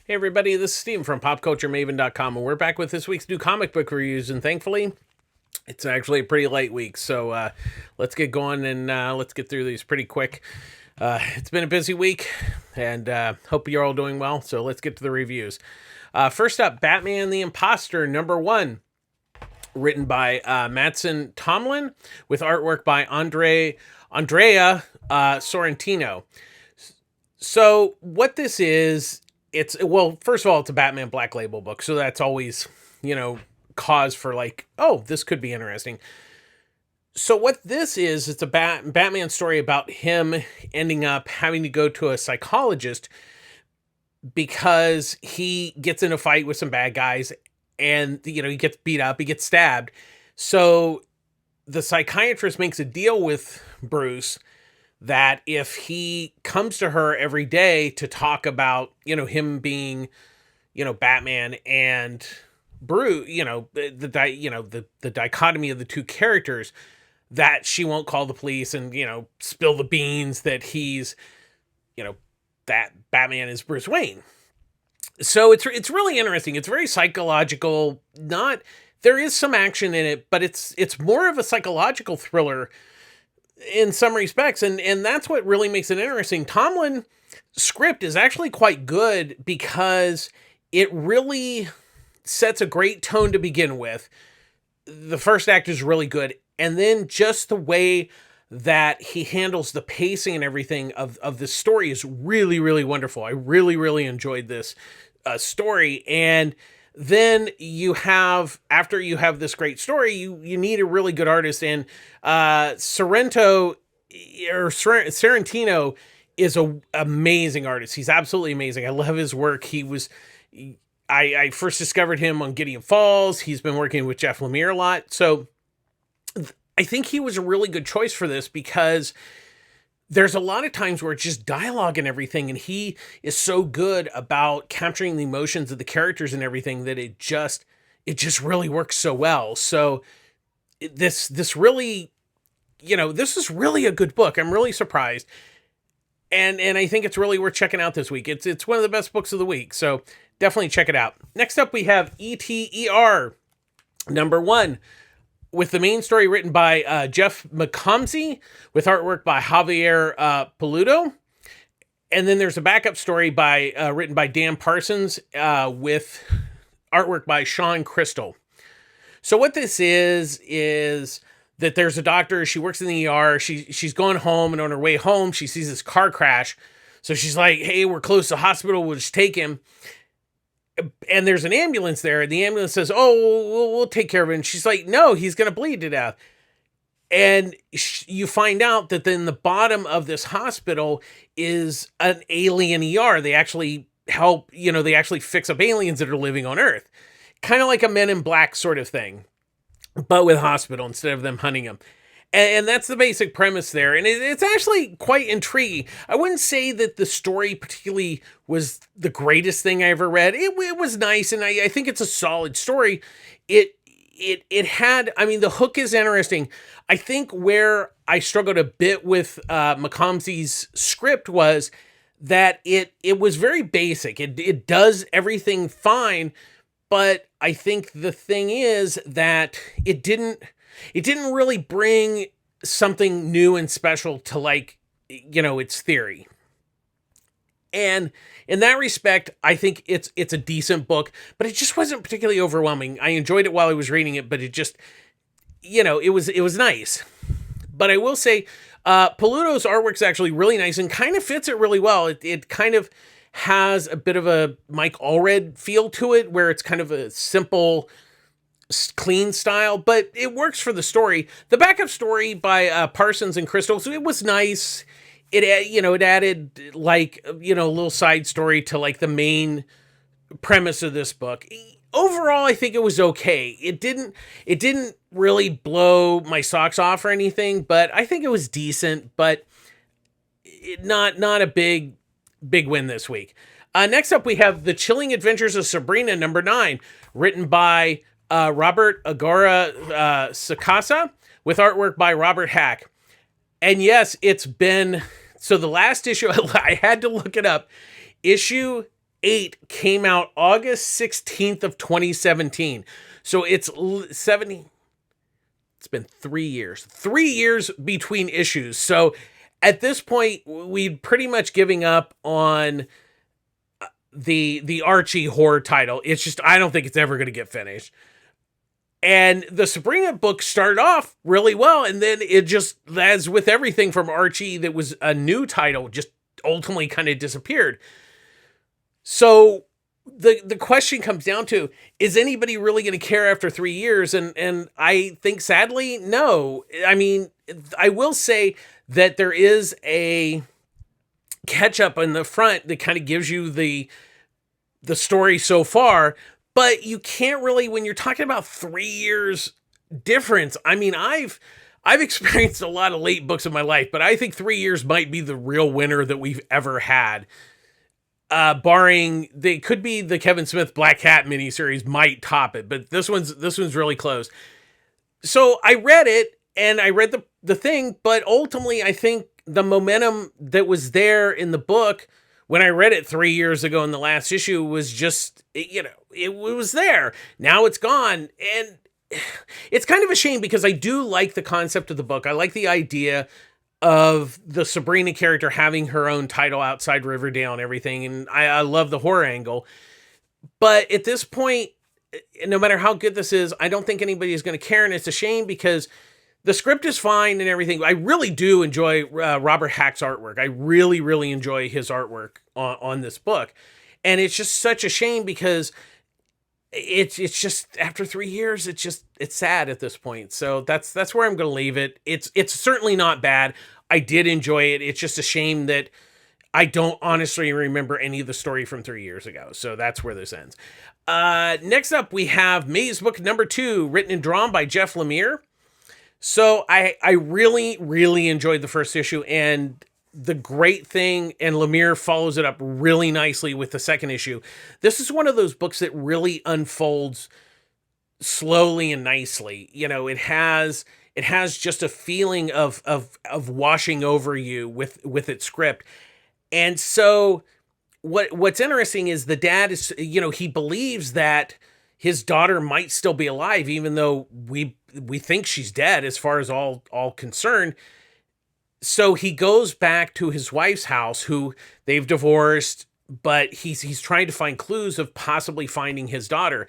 Hey everybody, this is Steve from PopCultureMaven.com, and we're back with this week's new comic book reviews, and thankfully, it's actually a pretty light week, so let's get going and let's get through these pretty quick. It's been a busy week, and hope you're all doing well, so let's get to the reviews. First up, Batman the Imposter, #1, written by Mattson Tomlin, with artwork by Andrea Sorrentino. So what this is, first of all, it's a Batman Black Label book, so that's always, cause for like, oh, this could be interesting. So what this is, it's a Batman story about him ending up having to go to a psychologist because he gets in a fight with some bad guys and, he gets beat up, he gets stabbed. So the psychiatrist makes a deal with Bruce that if he comes to her every day to talk about, him being, Batman and Bruce, the dichotomy of the two characters, that she won't call the police and, spill the beans that he's, that Batman is Bruce Wayne. So it's really interesting. It's very psychological. There is some action in it, but it's more of a psychological thriller in some respects, and that's what really makes it interesting. Tomlin's script is actually quite good because it really sets a great tone to begin with. The first act is really good, and then just the way that he handles the pacing and everything of this story is really, really wonderful. I really, really enjoyed this story, and then after you have this great story, you need a really good artist, and Sorrentino is an amazing artist. He's absolutely amazing. I love his work. I first discovered him on Gideon Falls. He's been working with Jeff Lemire a lot. So I think he was a really good choice for this because there's a lot of times where it's just dialogue and everything, and he is so good about capturing the emotions of the characters and everything that it just really works so well. So this really, this is really a good book. I'm really surprised. And I think it's really worth checking out this week. It's one of the best books of the week. So definitely check it out. Next up, we have ETER, #1, with the main story written by Jeff McComsey, with artwork by Javier Peludo. And then there's a backup story written by Dan Parsons, with artwork by Sean Crystal. So what this is that there's a doctor, she works in the ER, she's going home, and on her way home, she sees this car crash. So she's like, hey, we're close to the hospital, we'll just take him. And there's an ambulance there, and the ambulance says, oh, we'll take care of it. And she's like, no, he's going to bleed to death. And you find out that then the bottom of this hospital is an alien ER. They actually help, they actually fix up aliens that are living on Earth. Kind of like a Men in Black sort of thing, but with hospital instead of them hunting them. And that's the basic premise there. And it's actually quite intriguing. I wouldn't say that the story particularly was the greatest thing I ever read. It was nice, and I think it's a solid story. It had, the hook is interesting. I think where I struggled a bit with McComsey's script was that it was very basic. It does everything fine, but I think the thing is that it didn't really bring something new and special to its theory. And in that respect, I think it's a decent book, but it just wasn't particularly overwhelming. I enjoyed it while I was reading it, but it just, it was nice. But I will say, Peludo's artwork's actually really nice and kind of fits it really well. It kind of has a bit of a Mike Allred feel to it, where it's kind of a simple, clean style, but it works for the story. The backup story by Parsons and Crystal, so it was nice. It added a little side story to the main premise of this book. Overall, I think it was okay. It didn't really blow my socks off or anything, but I think it was decent, but not a big win this week. Next up, we have The Chilling Adventures of Sabrina, #9, written by Robert Agora Sacasa, with artwork by Robert Hack. And yes, it's been... So the last issue, I had to look it up. Issue 8 came out August 16th of 2017. So it's 70. It's been 3 years. 3 years between issues. So at this point, we'd pretty much giving up on the Archie horror title. It's just, I don't think it's ever going to get finished. And the Sabrina book started off really well, and then it just, as with everything from Archie that was a new title, just ultimately kind of disappeared. So the question comes down to, is anybody really going to care after 3 years? And I think sadly, no. I mean, I will say that there is a catch up in the front that kind of gives you the story so far, but you can't really, when you're talking about 3 years difference. I mean, I've experienced a lot of late books in my life, but I think 3 years might be the real winner that we've ever had. Barring, they could be the Kevin Smith Black Cat miniseries might top it, but this one's really close. So I read it and I read the thing, but ultimately I think the momentum that was there in the book when I read it 3 years ago in the last issue was just, it was there. Now it's gone. And it's kind of a shame because I do like the concept of the book. I like the idea of the Sabrina character having her own title outside Riverdale and everything. And I love the horror angle. But at this point, no matter how good this is, I don't think anybody is going to care. And it's a shame because the script is fine and everything. I really do enjoy Robert Hack's artwork. I really, really enjoy his artwork on this book. And it's just such a shame because it's just, after 3 years, it's sad at this point. So that's where I'm going to leave it. It's certainly not bad. I did enjoy it. It's just a shame that I don't honestly remember any of the story from 3 years ago. So that's where this ends. Next up, we have Mazebook number 2, written and drawn by Jeff Lemire. So I really, really enjoyed the first issue, and the great thing, and Lemire follows it up really nicely with the second issue. This is one of those books that really unfolds slowly and nicely. It has just a feeling of washing over you with its script. And so what's interesting is the dad is, he believes that his daughter might still be alive, even though we think she's dead as far as all concerned. So he goes back to his wife's house, who they've divorced, but he's trying to find clues of possibly finding his daughter.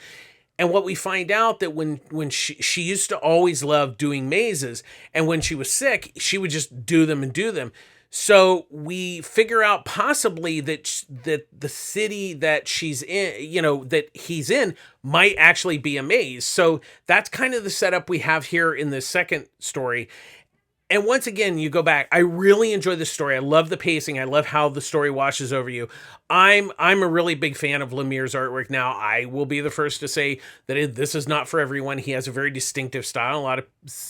And what we find out that when she used to always love doing mazes, and when she was sick, she would just do them. So we figure out possibly that the city that she's in, that he's in, might actually be a maze. So that's kind of the setup we have here in this second story. And once again, you go back, I really enjoy this story. I love the pacing. I love how the story washes over you. I'm a really big fan of Lemire's artwork. Now, I will be the first to say that this is not for everyone. He has a very distinctive style.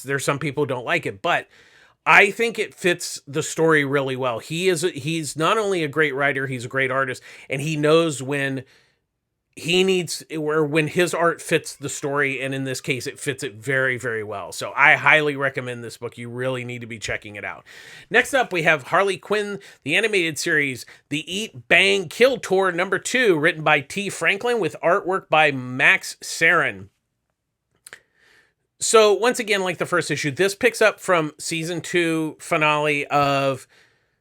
There's some people who don't like it, but I think it fits the story really well. He's not only a great writer, he's a great artist, and he knows when when his art fits the story, and in this case, it fits it very, very well. So I highly recommend this book. You really need to be checking it out. Next up, we have Harley Quinn, the animated series, the Eat, Bang, Kill Tour number 2, written by T. Franklin with artwork by Max Sarin. So once again, like the first issue, this picks up from season 2 finale of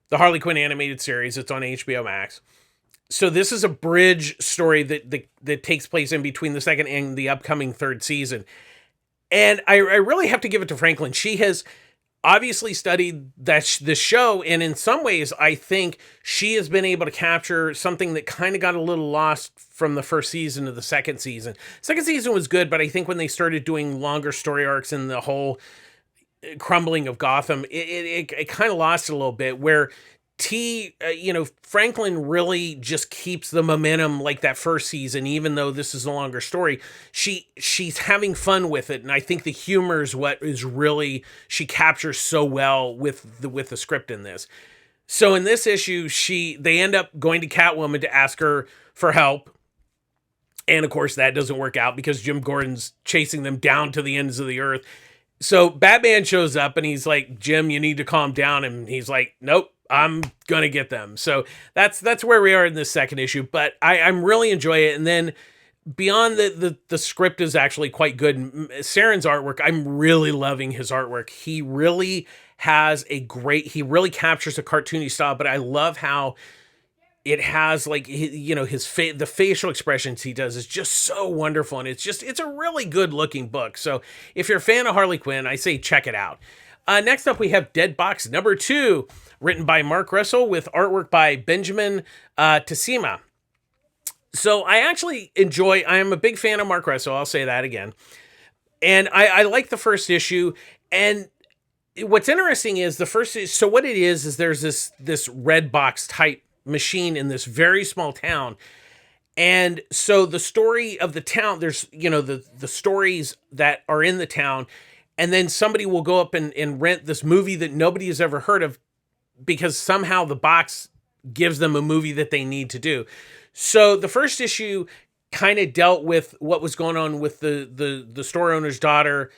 the Harley Quinn animated series. It's on HBO Max. So this is a bridge story that takes place in between the second and the upcoming third season. And I really have to give it to Franklin. She has obviously studied this show, and in some ways, I think she has been able to capture something that kind of got a little lost from the first season to the second season. Second season was good, but I think when they started doing longer story arcs and the whole crumbling of Gotham, it kind of lost a little bit, where Franklin really just keeps the momentum like that first season, even though this is a longer story. She's having fun with it, and I think the humor is what is really she captures so well with the script in this. So in this issue, they end up going to Catwoman to ask her for help. And of course, that doesn't work out because Jim Gordon's chasing them down to the ends of the earth. So Batman shows up and he's like, "Jim, you need to calm down." And he's like, "Nope, I'm gonna get them. So that's where we are in this second issue. But I'm really enjoying it. And then beyond the script is actually quite good. Saren's artwork, I'm really loving his artwork. He really has he really captures a cartoony style, but I love how it has like, the facial expressions he does is just so wonderful. And it's a really good looking book. So if you're a fan of Harley Quinn, I say check it out. Next up, we have Deadbox number 2, written by Mark Russell with artwork by Benjamin Tassima. So I am a big fan of Mark Russell. I'll say that again. And I like the first issue. And what's interesting is so what it is there's this red box type machine in this very small town. And so the story of the town, there's, the stories that are in the town. And then somebody will go up and rent this movie that nobody has ever heard of because somehow the box gives them a movie that they need to do. So the first issue kind of dealt with what was going on with the store owner's daughter.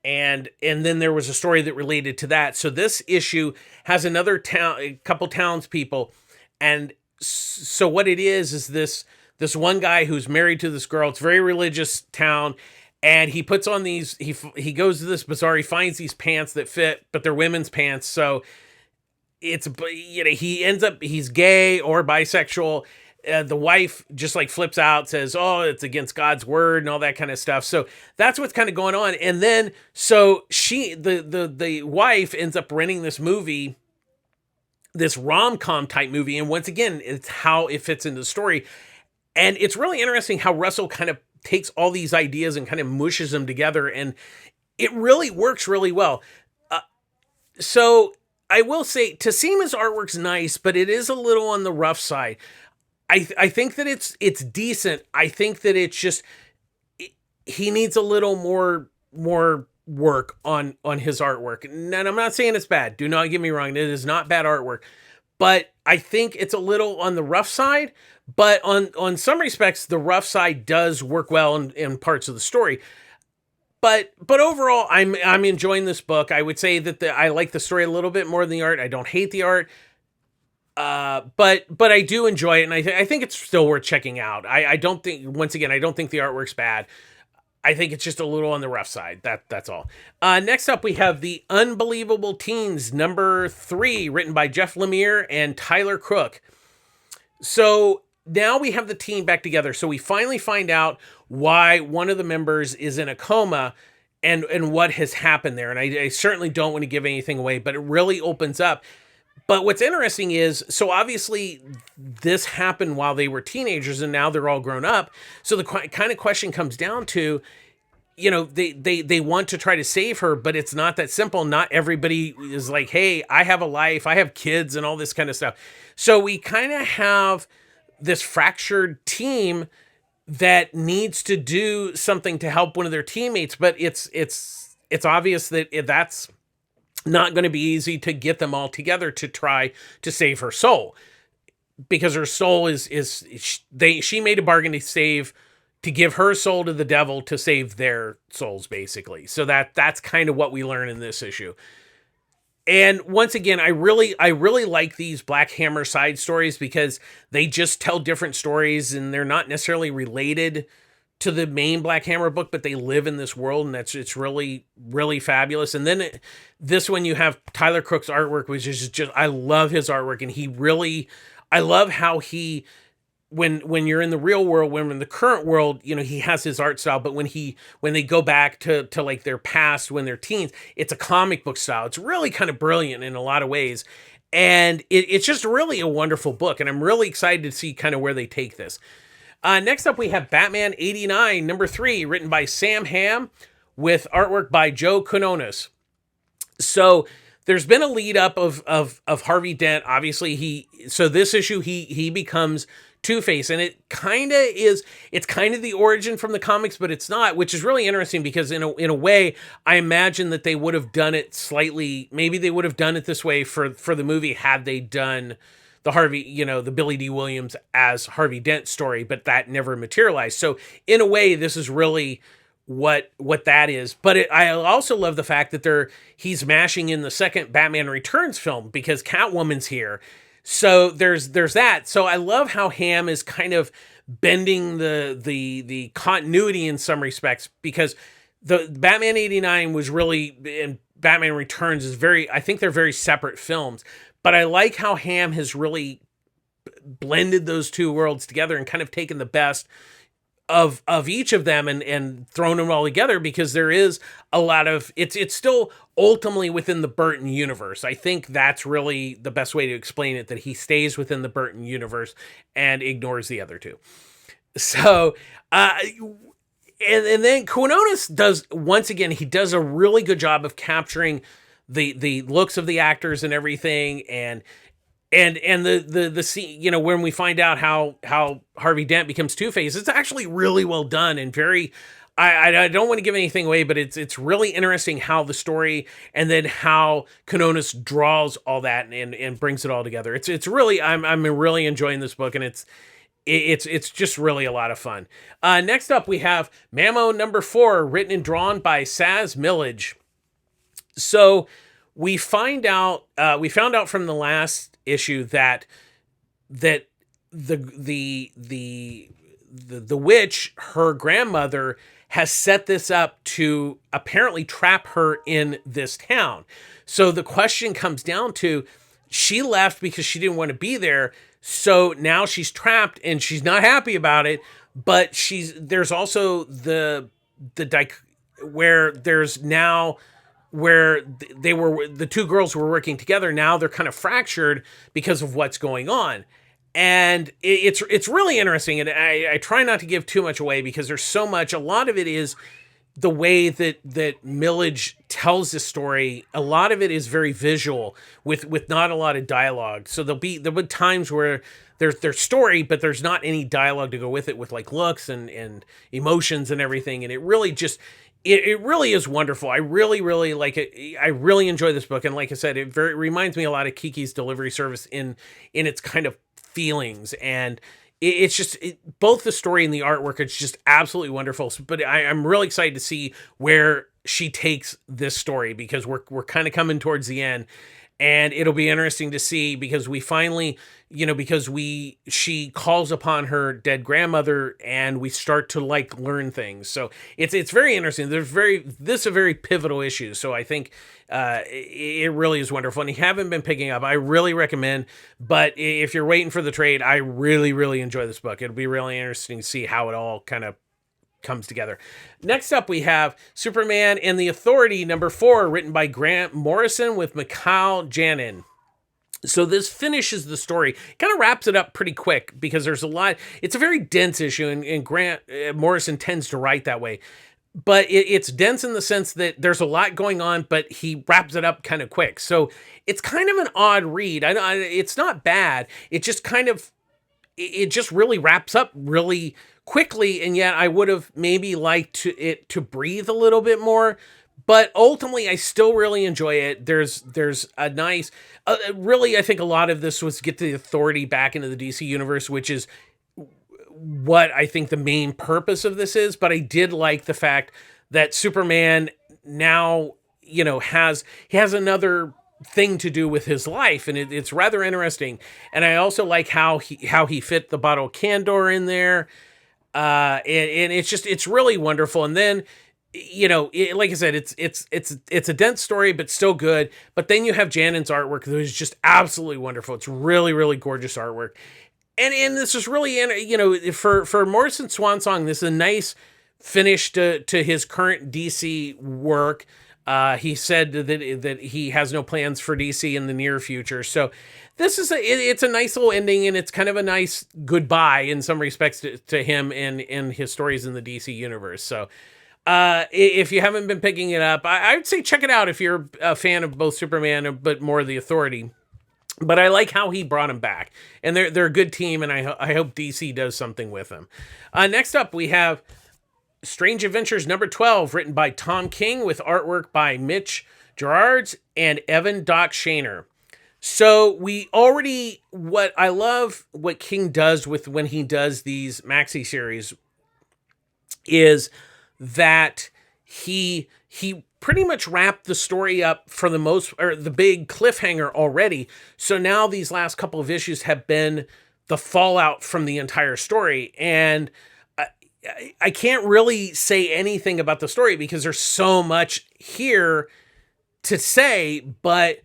And then there was a story that related to that. So this issue has a couple townspeople. And so what it is this one guy who's married to this girl. It's a very religious town. And he puts on he goes to this bazaar. He finds these pants that fit, but they're women's pants. So he ends up, he's gay or bisexual. The wife just like flips out, says, "Oh, it's against God's word," and all that kind of stuff. So that's what's kind of going on. And then, so the wife ends up renting this movie, this rom-com type movie. And once again, it's how it fits into the story. And it's really interesting how Russell kind of takes all these ideas and kind of mushes them together. And it really works really well. So I will say Tassima's artwork's nice, but it is a little on the rough side. I think that it's decent. I think that it's just, he needs a little more work on his artwork. And I'm not saying it's bad. Do not get me wrong. It is not bad artwork, but I think it's a little on the rough side. But on some respects, the rough side does work well in parts of the story. But overall, I'm enjoying this book. I would say that I like the story a little bit more than the art. I don't hate the art. But I do enjoy it, and I think it's still worth checking out. I don't think, once again, I don't think the artwork's bad. I think it's just a little on the rough side. That's all. Next up, we have The Unbelievable Teens, number 3, written by Jeff Lemire and Tyler Crook. So now we have the team back together. So we finally find out why one of the members is in a coma and what has happened there. And I certainly don't want to give anything away, but it really opens up. But what's interesting is, so obviously this happened while they were teenagers and now they're all grown up. So the kind of question comes down to, they want to try to save her, but it's not that simple. Not everybody is like, hey, I have a life, I have kids and all this kind of stuff. So we kind of have this fractured team that needs to do something to help one of their teammates. But it's obvious that that's not going to be easy to get them all together to try to save her soul, because her soul she made a bargain to give her soul to the devil to save their souls, basically. So that's kind of what we learn in this issue. And once again, I really like these Black Hammer side stories because they just tell different stories and they're not necessarily related to the main Black Hammer book, but they live in this world, and it's really, really fabulous. And then this one, you have Tyler Crook's artwork, which is just, I love his artwork. And I love how when you're in the real world, when we're in the current world, he has his art style, but when they go back to like their past, when they're teens, it's a comic book style. It's really kind of brilliant in a lot of ways. And it's just really a wonderful book. And I'm really excited to see kind of where they take this. Next up, we have Batman 89, number 3, written by Sam Hamm with artwork by Joe Quinones. So there's been a lead up of Harvey Dent. Obviously, this issue, he becomes Two-Face, and it's kind of the origin from the comics, but it's not, which is really interesting because in a way, I imagine that they would have done it slightly, maybe they would have done it this way for the movie had they done the Harvey, the Billy D. Williams as Harvey Dent story, but that never materialized. So in a way, this is really, what that is. But I also love the fact that he's mashing in the second Batman Returns film because Catwoman's here. So there's that. So I love how Ham is kind of bending the continuity in some respects, because the Batman 89 was really, and Batman Returns is I think they're very separate films. But I like how Ham has really blended those two worlds together and kind of taken the best of each of them and thrown them all together, because there is a lot of it's still ultimately within the Burton universe. I think that's really the best way to explain it, that he stays within the Burton universe and ignores the other two. So and then Quinones does, once again, he does a really good job of capturing the looks of the actors and everything, and the scene, when we find out how Harvey Dent becomes Two-Face, it's actually really well done and very, I don't want to give anything away, but it's really interesting how the story, and then how Quinones draws all that and brings it all together. It's really, I'm really enjoying this book, and it's just really a lot of fun. Next up we have Mamo #4, written and drawn by Saz Millage. So we found out from the last issue that the witch, her grandmother, has set this up to apparently trap her in this town. So the question comes down to, she left because she didn't want to be there. So now she's trapped and she's not happy about it. But there's also the two girls were working together. Now they're kind of fractured because of what's going on. And it's really interesting. And I try not to give too much away, because there's so much. A lot of it is the way that Millage tells this story. A lot of it is very visual with not a lot of dialogue. So there'll be times where there's story, but there's not any dialogue to go with it, with like looks and emotions and everything. And it really just, it really is wonderful. I really, really like it. I really enjoy this book. And like I said, it reminds me a lot of Kiki's Delivery Service in its kind of feelings. And it's just, both the story and the artwork, it's just absolutely wonderful. But I'm really excited to see where she takes this story, because we're kind of coming towards the end. And it'll be interesting to see, because we finally, she calls upon her dead grandmother, and we start to learn things. So it's very interesting. This is a very pivotal issue. So I think it really is wonderful. And if you haven't been picking up, I really recommend. But if you're waiting for the trade, I really, really enjoy this book. It'll be really interesting to see how it all kind of comes together. Next up, we have Superman and the Authority #4, written by Grant Morrison with Mikhail Janin. So this finishes the story, kind of wraps it up pretty quick, because there's a lot. It's a very dense issue, and Grant Morrison tends to write that way. But it's dense in the sense that there's a lot going on, but he wraps it up kind of quick. So it's kind of an odd read. It's not bad. It just kind of, it just really wraps up really quickly, and yet I would have maybe liked it to breathe a little bit more. But ultimately, I still really enjoy it. There's a nice, really, I think a lot of this was get the Authority back into the DC universe, which is what I think the main purpose of this is. But I did like the fact that Superman now, has another thing to do with his life, and it's rather interesting. And I also like how he fit the bottle of Candor in there. And it's really wonderful. And then, like I said, it's a dense story, but still good. But then you have Janin's artwork that is just absolutely wonderful. It's really, really gorgeous artwork. And this is really, for Morrison Swansong, this is a nice finish to his current DC work. He said that he has no plans for DC in the near future. So this is it's a nice little ending, and it's kind of a nice goodbye in some respects to him and his stories in the DC universe. So if you haven't been picking it up, I would say check it out if you're a fan of both Superman, but more the Authority. But I like how he brought him back, and they're a good team, and I hope DC does something with them. Next up, we have Strange Adventures #12, written by Tom King with artwork by Mitch Gerards and Evan Doc Shaner. So what I love what King does when he does these maxi series is that he pretty much wrapped the story up for the big cliffhanger already. So now these last couple of issues have been the fallout from the entire story. And I can't really say anything about the story because there's so much here to say, but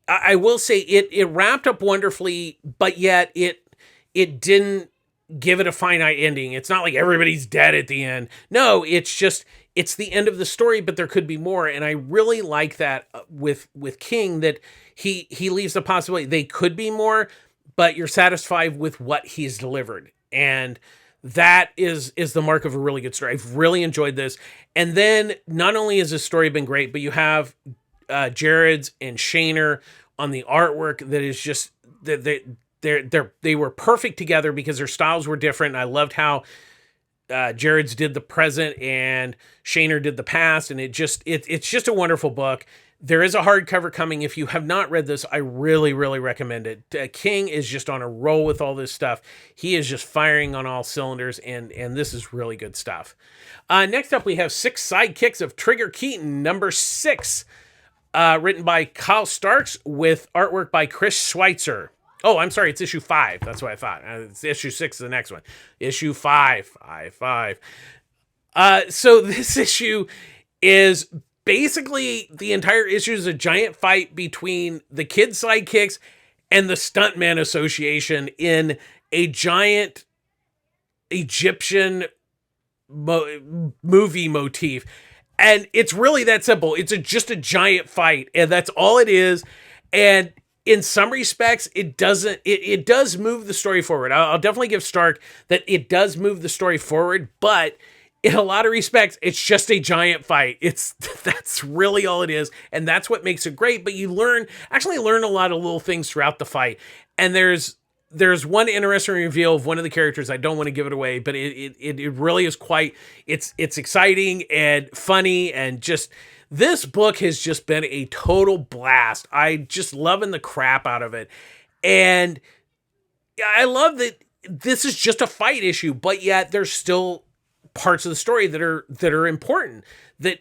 I will say it wrapped up wonderfully, but yet it didn't give it a finite ending. It's not like everybody's dead at the end. No, it's the end of the story, but there could be more. And I really like that with King, that he leaves the possibility they could be more, but you're satisfied with what he's delivered. And that is the mark of a really good story. I've really enjoyed this. And then not only has this story been great, but you have Jared's and Shaner on the artwork that is just they were perfect together because their styles were different. And I loved how Jared's did the present and Shaner did the past, and it's just a wonderful book. There is a hardcover coming. If you have not read this, I really, really recommend it. King is just on a roll with all this stuff. He is just firing on all cylinders, and this is really good stuff. Next up, we have 6 Sidekicks of Trigger Keaton, number 6, written by Kyle Starks with artwork by Chris Schweitzer. Oh, I'm sorry, it's issue 5. That's what I thought. It's issue 6 is the next one. Issue 5. 5. So this issue is basically the entire issue is a giant fight between the kid sidekicks and the Stuntman Association in a giant Egyptian movie motif. And it's really that simple. It's just a giant fight, and that's all it is. And in some respects, it does move the story forward. I'll definitely give Stark that it does move the story forward, but in a lot of respects, it's just a giant fight. That's really all it is, and that's what makes it great. But you learn a lot of little things throughout the fight. And there's one interesting reveal of one of the characters. I don't want to give it away, but it really is it's exciting and funny, and just this book has just been a total blast. I just loving the crap out of it. And I love that this is just a fight issue, but yet there's still parts of the story that are important, that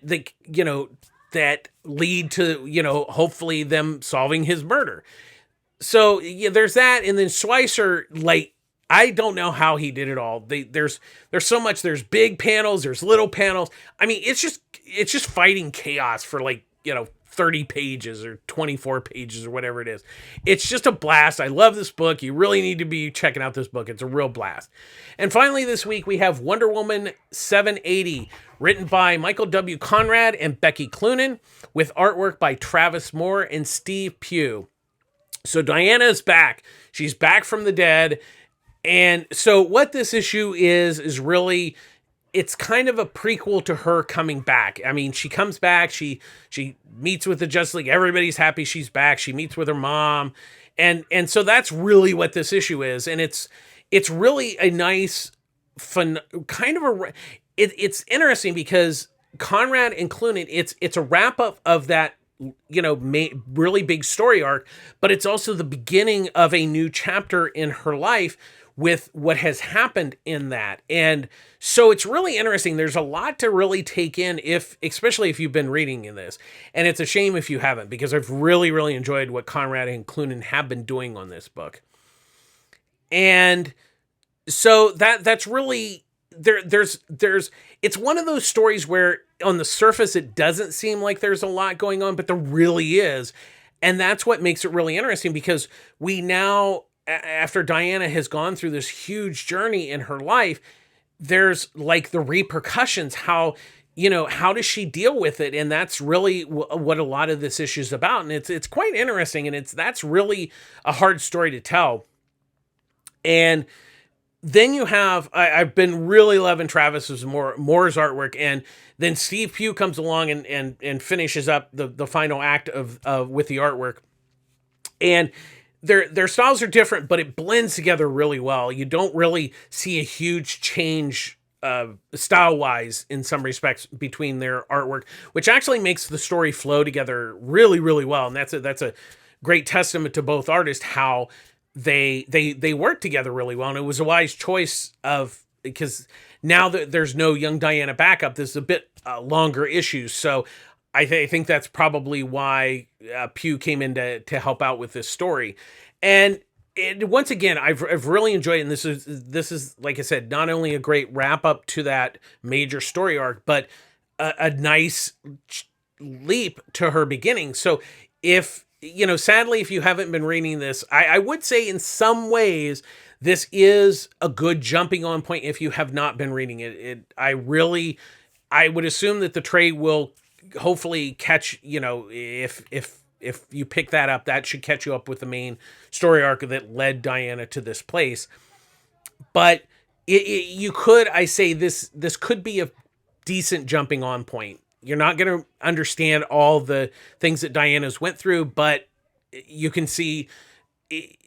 lead to, hopefully them solving his murder. So yeah, there's that. And then Schweitzer, I don't know how he did it all. There's so much. There's big panels. There's little panels. I mean, it's just fighting chaos for 30 pages or 24 pages or whatever it is. It's just a blast. I love this book. You really need to be checking out this book. It's a real blast. And finally, this week we have Wonder Woman 780, written by Michael W. Conrad and Becky Cloonan, with artwork by Travis Moore and Steve Pugh. So Diana is back. She's back from the dead. And so what this issue is really, it's kind of a prequel to her coming back. I mean, she comes back, she meets with the Justice League. Everybody's happy she's back. She meets with her mom. And so that's really what this issue is. And it's really a nice, fun, kind of it's interesting because Conrad and Cloonan, it's a wrap up of that, really big story arc, but it's also the beginning of a new chapter in her life with what has happened in that. And so it's really interesting. There's a lot to really take in, especially if you've been reading in this. And it's a shame if you haven't, because I've really, really enjoyed what Conrad and Cloonan have been doing on this book. And so that's really there's it's one of those stories where on the surface it doesn't seem like there's a lot going on, but there really is. And that's what makes it really interesting, because we now, after Diana has gone through this huge journey in her life, there's the repercussions. How does she deal with it? And that's really what a lot of this issue is about. And it's quite interesting. And that's really a hard story to tell. And then you have, I've been really loving Travis's Moore's artwork, and then Steve Pugh comes along and finishes up the final act of with the artwork. And their styles are different, but it blends together really well. You don't really see a huge change style-wise in some respects between their artwork, which actually makes the story flow together really, really well. And that's a great testament to both artists, how they work together really well. And it was a wise choice of because now that there's no young Diana backup, this is a bit longer issues. So I think that's probably why Pugh came in to help out with this story. And once again, I've really enjoyed it. And this is like I said, not only a great wrap up to that major story arc, but a nice leap to her beginning. So if, sadly, if you haven't been reading this, I would say in some ways, this is a good jumping on point if you have not been reading it. I would assume that the trade will hopefully catch, if you pick that up, that should catch you up with the main story arc that led Diana to this place. But you could, I say this could be a decent jumping on point. You're not going to understand all the things that Diana's went through, but you can see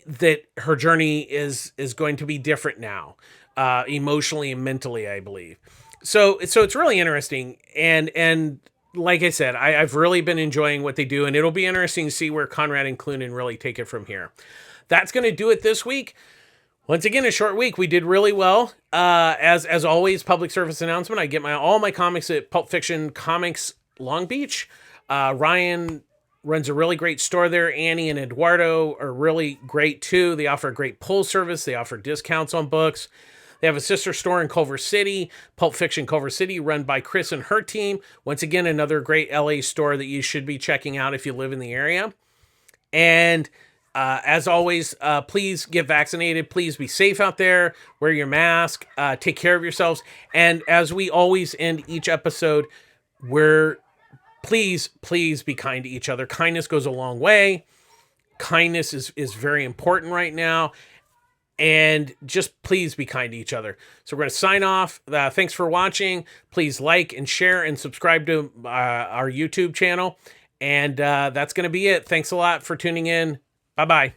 that her journey is going to be different now, emotionally and mentally, I believe. So it's really interesting. And like I said, I've really been enjoying what they do, and it'll be interesting to see where Conrad and Clunan really take it from here. That's going to do it this week. Once again, a short week. We did really well. As always, public service announcement. I get all my comics at Pulp Fiction Comics Long Beach. Ryan runs a really great store there. Annie and Eduardo are really great too. They offer a great pull service. They offer discounts on books. They have a sister store in Culver City, Pulp Fiction Culver City, run by Chris and her team. Once again, another great LA store that you should be checking out if you live in the area. And as always, please get vaccinated. Please be safe out there. Wear your mask. Take care of yourselves. And as we always end each episode, please be kind to each other. Kindness goes a long way. Kindness is very important right now. And just please be kind to each other. So we're going to sign off. Thanks for watching. Please like and share and subscribe to our YouTube channel. And that's going to be it. Thanks a lot for tuning in. Bye-bye.